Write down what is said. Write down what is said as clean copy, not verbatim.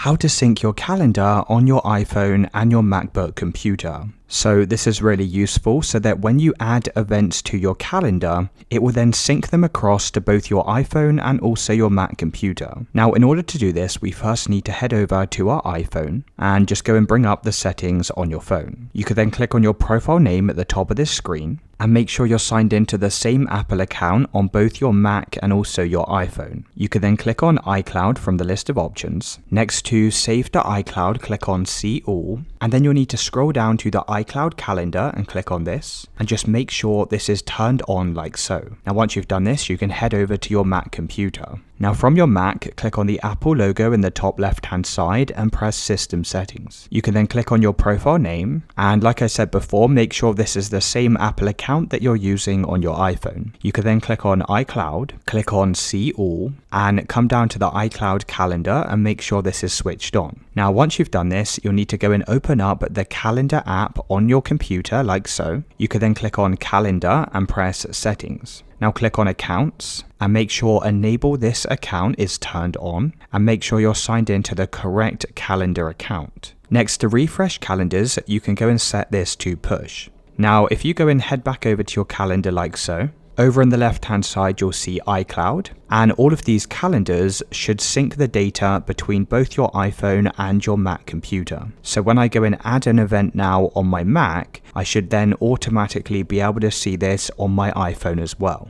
how to sync your calendar on your iPhone and your MacBook computer. So this is really useful so that when you add events to your calendar, it will then sync them across to both your iPhone and also your Mac computer. Now, in order to do this, we first need to head over to our iPhone and just go and bring up the settings on your phone. You could then click on your profile name at the top of this screen and make sure you're signed into the same Apple account on both your Mac and also your iPhone. You can then click on iCloud from the list of options. Next to Save to iCloud, click on See All, and then you'll need to scroll down to the iCloud calendar and click on this, and just make sure this is turned on like so. Now once you've done this, you can head over to your Mac computer. Now from your Mac, click on the Apple logo in the top left hand side and press System Settings. You can then click on your profile name, and like I said before, make sure this is the same Apple account that you're using on your iPhone. You can then click on iCloud, click on See All, and come down to the iCloud calendar and make sure this is switched on. Now once you've done this, you'll need to go and open up the calendar app on your computer like so. You can then click on Calendar and press Settings. Now click on Accounts and make sure Enable this account is turned on, and make sure you're signed into the correct calendar account. Next, to refresh calendars, you can go and set this to push. Now if you go and head back over to your calendar like so, over on the left hand side you'll see iCloud, and all of these calendars should sync the data between both your iPhone and your Mac computer. So when I go and add an event now on my Mac, I should then automatically be able to see this on my iPhone as well.